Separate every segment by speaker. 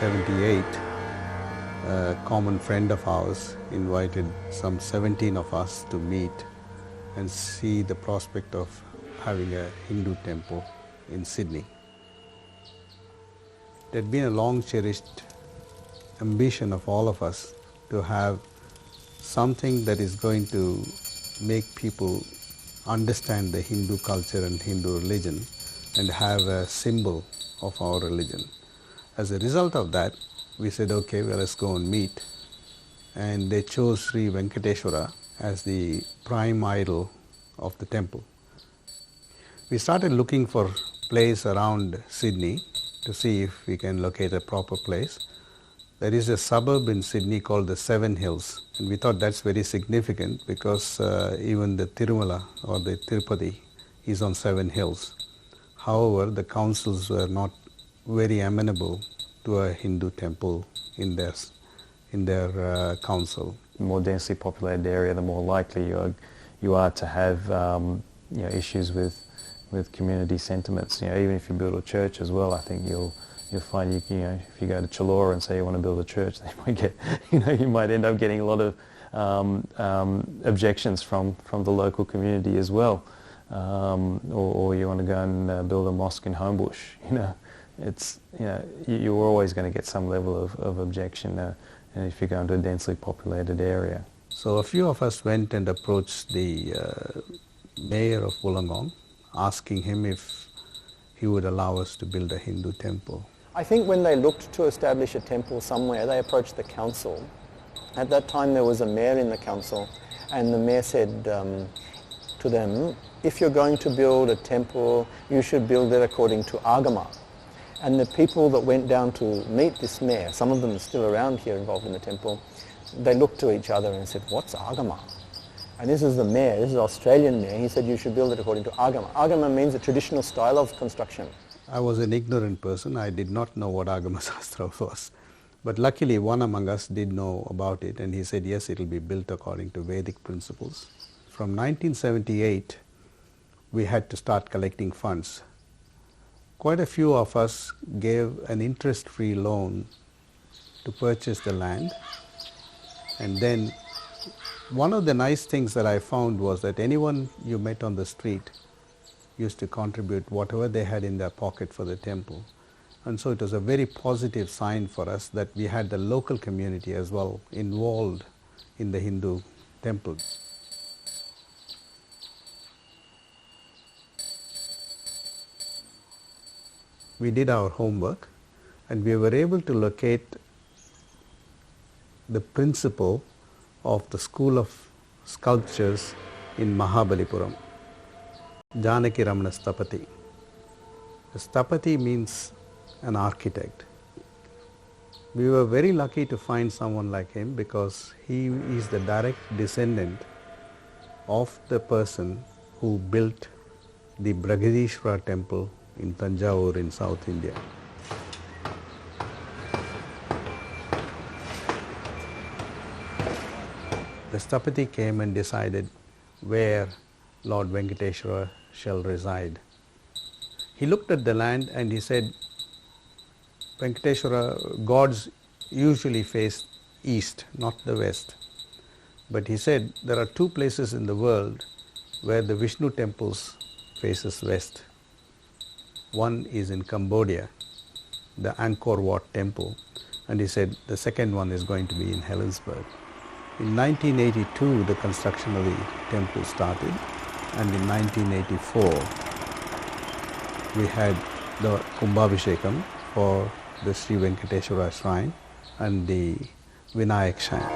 Speaker 1: 1978, a common friend of ours invited some 17 of us to meet and see the prospect of having a Hindu temple in Sydney. It had been a long cherished ambition of all of us to have something that is going to make people understand the Hindu culture and Hindu religion and have a symbol of our religion. As a result of that, we said, okay, well, let's go and meet. And they chose Sri Venkateswara as the prime idol of the temple. We started looking for a place around Sydney to see if we can locate a proper place. There is a suburb in Sydney called the Seven Hills, and we thought that's very significant because even the Tirumala or the Tirupati is on Seven Hills. However, the councils were not very amenable to a Hindu temple in their council.
Speaker 2: The more densely populated area, the more likely you are to have issues with community sentiments. Even if you build a church as well, I think you'll find if you go to Chilora and say you want to build a church, they might get you might end up getting a lot of objections from the local community as well. Or you want to go and build a mosque in Homebush. You're always going to get some level of objection if you go into a densely populated area.
Speaker 1: So a few of us went and approached the mayor of Wollongong, asking him if he would allow us to build a Hindu temple.
Speaker 3: I think when they looked to establish a temple somewhere, they approached the council. At that time there was a mayor in the council, and the mayor said to them, if you're going to build a temple, you should build it according to Agama. And the people that went down to meet this mayor, some of them are still around here involved in the temple, they looked to each other and said, what's Agama? And this is the mayor, this is Australian mayor, he said you should build it according to Agama. Agama means a traditional style of construction.
Speaker 1: I was an ignorant person, I did not know what Agama Sastra was. But luckily one among us did know about it, and he said yes, it will be built according to Vedic principles. From 1978, we had to start collecting funds. Quite a few of us gave an interest-free loan to purchase the land, and then one of the nice things that I found was that anyone you met on the street used to contribute whatever they had in their pocket for the temple. And so it was a very positive sign for us that we had the local community as well involved in the Hindu temple. We did our homework and we were able to locate the principal of the School of Sculptures in Mahabalipuram, Janaki Ramana Sthapati. The Sthapati means an architect. We were very lucky to find someone like him because he is the direct descendant of the person who built the Brihadeeswara Temple in Tanjavur in South India. The Sthapati came and decided where Lord Venkateswara shall reside. He looked at the land and he said, Venkateswara, gods usually face east, not the west. But he said there are two places in the world where the Vishnu temples faces west. One is in Cambodia, the Angkor Wat temple, and he said the second one is going to be in Helensburgh. In 1982, the construction of the temple started, and in 1984, we had the Kumbhabhishekam for the Sri Venkateswara shrine and the Vinayak shrine.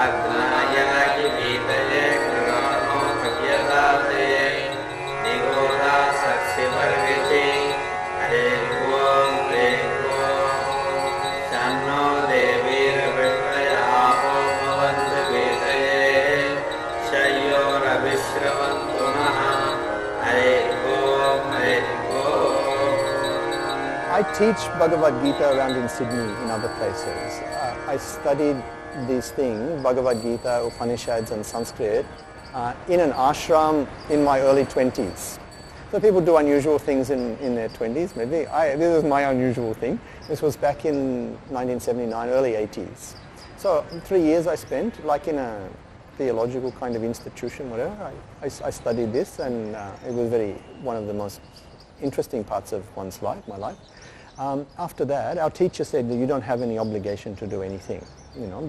Speaker 4: Adnaya ki
Speaker 3: I teach Bhagavad Gita around in Sydney, in other places. I studied these things, Bhagavad Gita, Upanishads and Sanskrit, in an ashram in my early 20s. So people do unusual things in their 20s, maybe. This was my unusual thing. This was back in 1979, early 80s. So 3 years I spent, like in a theological kind of institution, whatever. I studied this, and it was one of the most interesting parts of one's life, my life. After that, our teacher said that you don't have any obligation to do anything,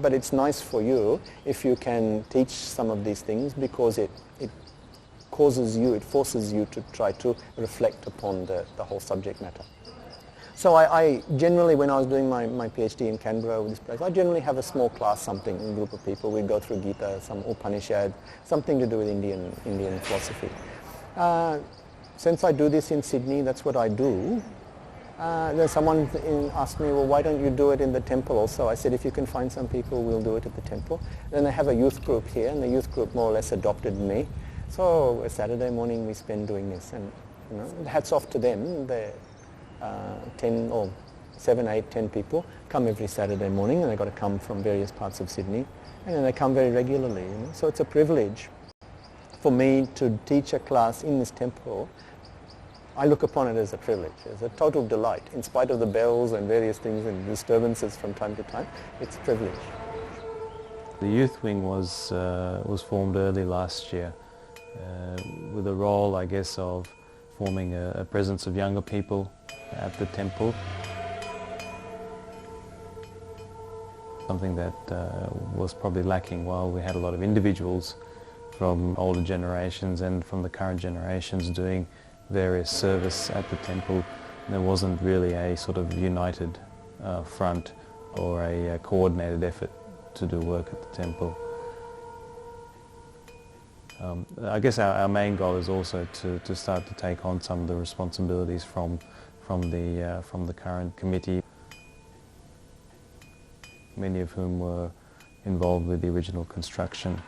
Speaker 3: but it's nice for you if you can teach some of these things, because it forces you to try to reflect upon the whole subject matter. So I generally, when I was doing my PhD in Canberra with this place, I generally have a small class, a group of people. We'd go through Gita, some Upanishad, something to do with Indian philosophy. Since I do this in Sydney, that's what I do. Then someone asked me, well, why don't you do it in the temple also? I said, if you can find some people, we'll do it at the temple. Then they have a youth group here, and the youth group more or less adopted me. So a Saturday morning we spend doing this, and hats off to them. They're 10 or 7, 8, 10 people come every Saturday morning, and they've got to come from various parts of Sydney, and then they come very regularly. So it's a privilege for me to teach a class in this temple. I look upon it as a privilege, as a total delight. In spite of the bells and various things and disturbances from time to time, it's a privilege.
Speaker 2: The youth wing was formed early last year with a role, I guess, of forming a presence of younger people at the temple. Something that was probably lacking. While we had a lot of individuals from older generations and from the current generations doing various service at the temple, there wasn't really a sort of united front or a coordinated effort to do work at the temple. I guess our main goal is also to start to take on some of the responsibilities from the current committee, many of whom were involved with the original construction.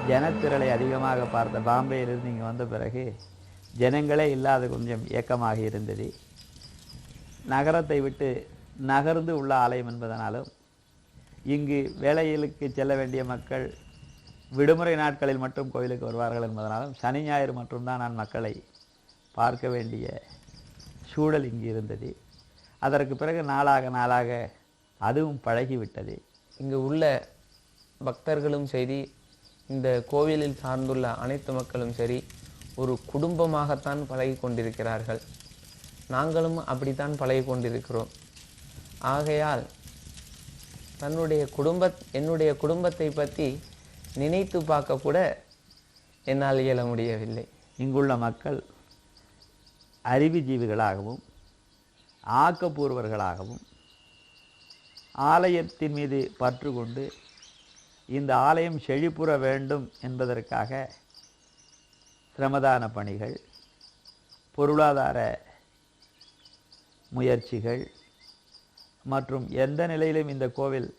Speaker 4: ஜனத்திரளை அதிகமாக பார்த்த பாம்பேயிலிருந்து இங்கே வந்த பிறகு ஜனங்களே இல்லாத கொஞ்சம் ஏக்கமாக இருந்தது. நகரத்தை விட்டு நகர்ந்து உள்ள ஆலயம் என்பதனாலும் இங்கு வேலைகளுக்கு செல்ல வேண்டிய மக்கள் விடுமுறை நாட்களில் மட்டும் கோயிலுக்கு வருவார்கள் என்பதனாலும் சனி ஞாயிறு மட்டும்தான் நான் மக்களை பார்க்க வேண்டிய சூழல் இங்கு இருந்தது. அதற்கு பிறகு நாளாக அதுவும் பழகிவிட்டது.
Speaker 5: இங்கு உள்ள பக்தர்களும் சரி, இந்த கோவிலில் சார்ந்துள்ள அனைத்து மக்களும் சரி, ஒரு குடும்பமாகத்தான் பழகி கொண்டிருக்கிறார்கள். நாங்களும் அப்படித்தான் பழகி கொண்டிருக்கிறோம். ஆகையால் என்னுடைய குடும்பத்தை பற்றி நினைத்து பார்க்க கூட என்னால் இயல முடியவில்லை.
Speaker 4: இங்குள்ள மக்கள் அறிவுஜீவிகளாகவும் ஆக்கப்பூர்வர்களாகவும் ஆலயத்தின் மீது பற்று கொண்டு இந்த ஆலயம் செழிப்புற வேண்டும் என்பதற்காக சிரமதான பணிகள், பொருளாதார முயற்சிகள் மற்றும் எந்த நிலையிலும் இந்த கோவில்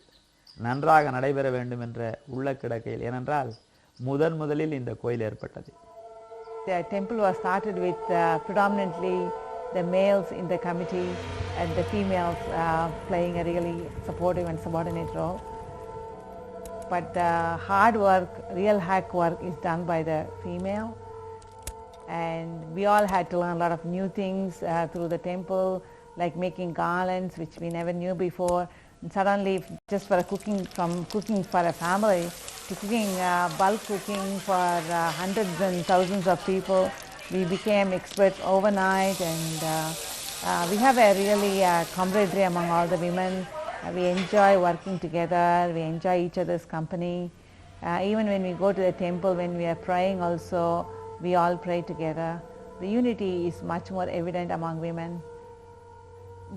Speaker 4: நன்றாக நடைபெற வேண்டும் என்ற உள்ள கிடக்கையில், ஏனென்றால் முதலில் இந்த கோயில் ஏற்பட்டது.
Speaker 6: The temple was started with predominantly the males in the committee and the females playing a really supportive and subordinate role. But hard work, real hack work is done by the female, and we all had to learn a lot of new things through the temple, like making garlands, which we never knew before. And suddenly, just for cooking, from cooking for a family to cooking, bulk cooking for hundreds and thousands of people, we became experts overnight, and we have a really camaraderie among all the women. We enjoy working together, we enjoy each other's company. Even when we go to the temple, when we are praying also, we all pray together. The unity is much more evident among women.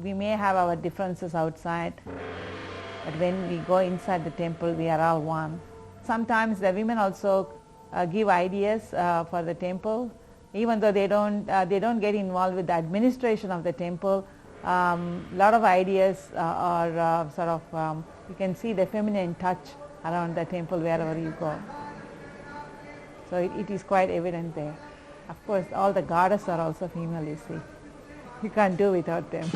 Speaker 6: We may have our differences outside, but when we go inside the temple, we are all one. Sometimes the women also give ideas for the temple, even though they don't get involved with the administration of the temple. Lot of ideas are sort of, you can see the feminine touch around the temple wherever you go. So it is quite evident there. Of course, all the goddesses are also female, you see. You can't do without them.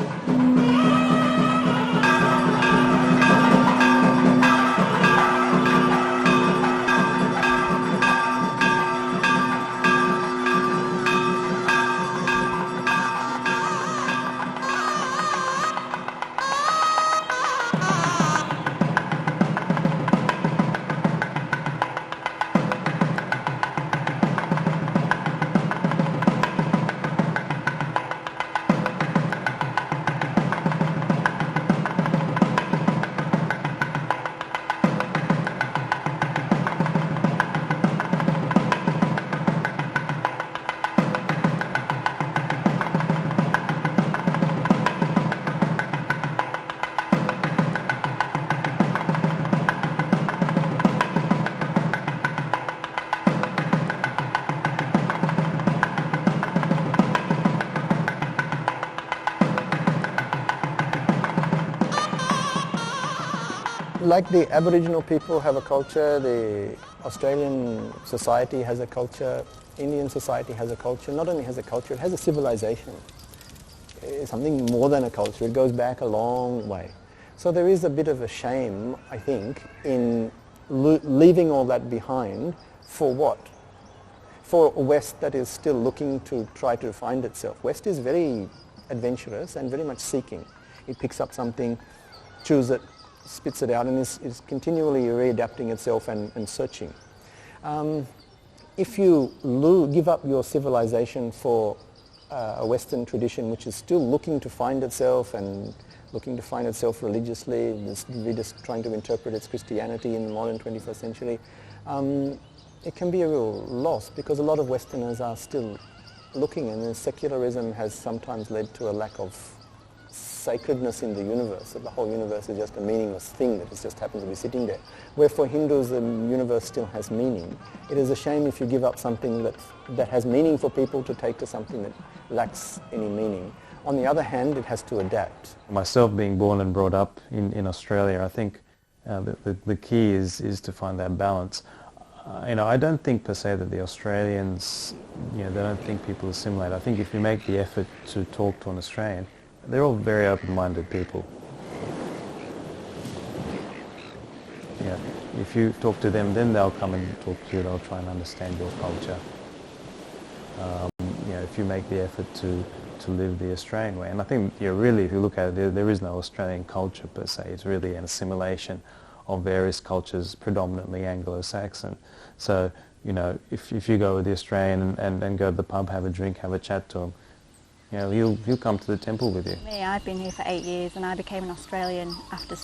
Speaker 3: Like the Aboriginal people have a culture, the Australian society has a culture, Indian society has a culture. Not only has a culture, it has a civilization. It's something more than a culture. It goes back a long way. So there is a bit of a shame, I think, in leaving all that behind. For what? For a West that is still looking to try to find itself. West is very adventurous and very much seeking. It picks up something, chews it, spits it out, and is continually readapting itself and searching. If you give up your civilization for a Western tradition which is still looking to find itself and looking to find itself religiously, just trying to interpret its Christianity in the modern 21st century, it can be a real loss, because a lot of Westerners are still looking, and secularism has sometimes led to a lack of sacredness in the universe, that the whole universe is just a meaningless thing that just happens to be sitting there. Where for Hindus the universe still has meaning. It is a shame if you give up something that has meaning for people to take to something that lacks any meaning. On the other hand, it has to adapt.
Speaker 2: Myself being born and brought up in Australia, I think the key is to find that balance. I don't think per se that the Australians, they don't think people assimilate. I think if you make the effort to talk to an Australian, they're all very open-minded people. If you talk to them, then they'll come and talk to you. They'll try and understand your culture. If you make the effort to live the Australian way, and I think really, if you look at it, there is no Australian culture per se. It's really an assimilation of various cultures, predominantly Anglo-Saxon. So if you go with the Australian and go to the pub, have a drink, have a chat to him, he'll come to the temple with you.
Speaker 7: Me, I've been here for 8 years, and I became an Australian after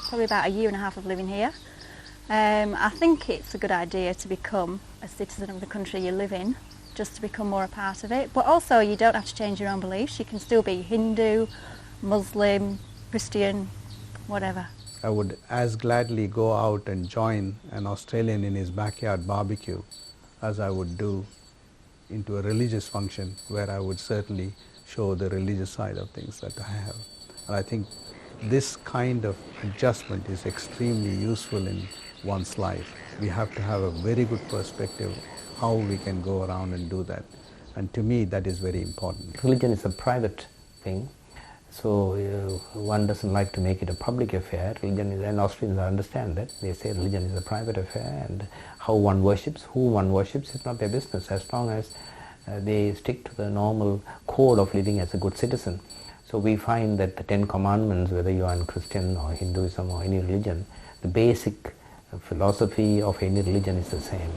Speaker 7: probably about a year and a half of living here. I think it's a good idea to become a citizen of the country you live in, just to become more a part of it. But also, you don't have to change your own beliefs. You can still be Hindu, Muslim, Christian, whatever.
Speaker 1: I would as gladly go out and join an Australian in his backyard barbecue as I would do into a religious function, where I would certainly show the religious side of things that I have. And I think this kind of adjustment is extremely useful in one's life. We have to have a very good perspective how we can go around and do that. And to me, that is very important.
Speaker 8: Religion is a private thing, so one doesn't like to make it a public affair. Religion is, and Australians understand that. They say religion is a private affair, and how one worships, who one worships is not their business, as long as they stick to the normal code of living as a good citizen. So we find that the 10 commandments, whether you are in Christian or Hinduism or any religion, the basic philosophy of any religion is the same.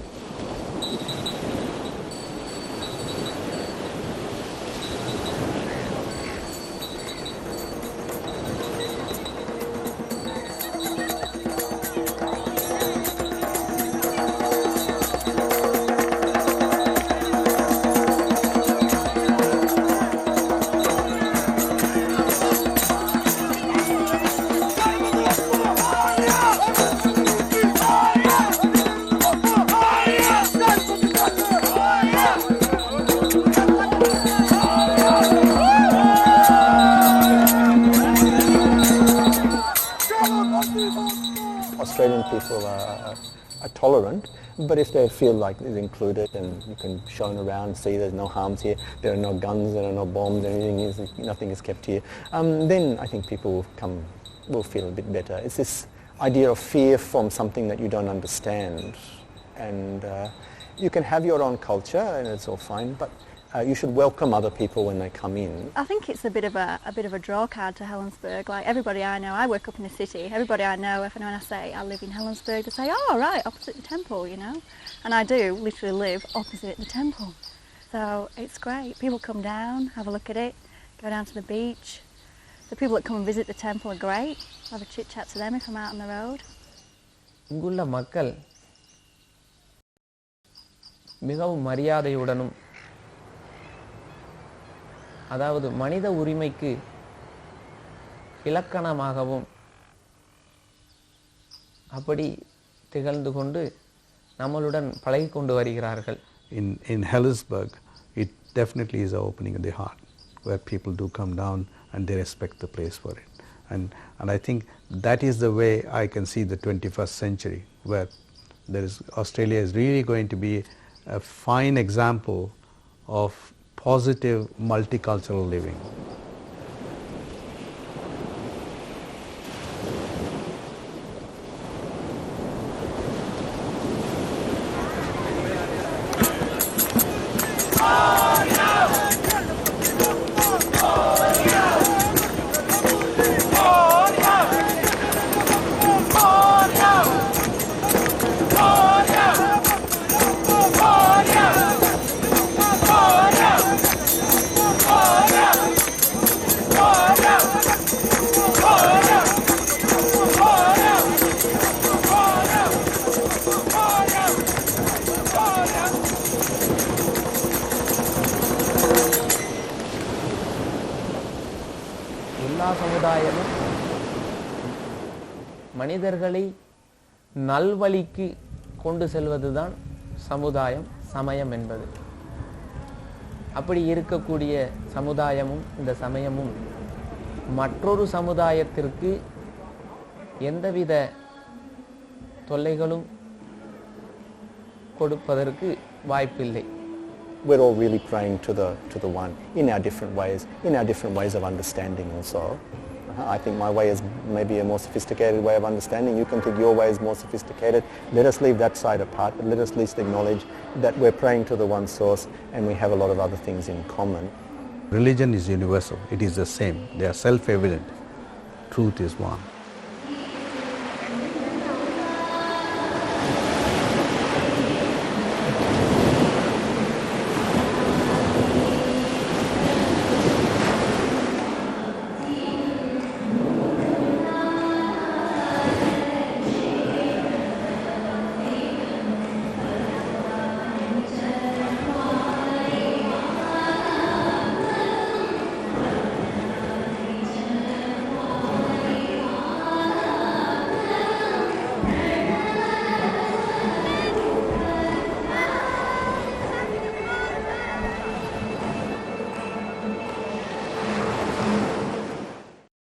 Speaker 3: Australian people are tolerant, but if they feel like it's included and you can show them around, see there's no harms here, there are no guns, there are no bombs, nothing is kept here, then I think people will feel a bit better. It's this idea of fear from something that you don't understand, and you can have your own culture and it's all fine, but you should welcome other people when they come in.
Speaker 7: I think it's a bit of a draw card to Helensburgh. Like everybody I know, I work up in the city. Everybody I know, if anyone I say I live in Helensburgh, they say, "Oh, right, opposite the temple," you know. And I do literally live opposite the temple, so it's great. People come down, have a look at it, go down to the beach. The people that come and visit the temple are great. I'll have a chit chat to them if I'm out on the road.
Speaker 5: இங்குள்ள மக்கள் மிகவும் மரியாதையுடனும், அதாவது மனித உரிமைக்கு இலக்கணமாகவும் அப்படி திகழ்ந்து கொண்டு நம்மளுடன் பழகி கொண்டு வருகிறார்கள்.
Speaker 1: In Helensburgh, it definitely is an opening of the heart, where people do come down and they respect the place for it. And I think that is the way I can see the 21st century, where Australia is really going to be a fine example of positive multicultural living.
Speaker 5: எல்லா சமுதாயமும் மனிதர்களை நல்வழிக்கு கொண்டு செல்வதுதான் சமுதாயம், சமயம் என்பது. அப்படி இருக்கக்கூடிய சமுதாயமும் இந்த சமயமும் மற்றொரு சமுதாயத்திற்கு எந்தவித தொல்லைகளும் கொடுப்பதற்கு வாய்ப்பில்லை.
Speaker 3: We're all really praying to the one in our different ways of understanding also. I think my way is maybe a more sophisticated way of understanding. You can think your way is more sophisticated. Let us leave that side apart, but let us at least acknowledge that we're praying to the one source and we have a lot of other things in common.
Speaker 1: Religion is universal. It is the same. They are self-evident. Truth is one.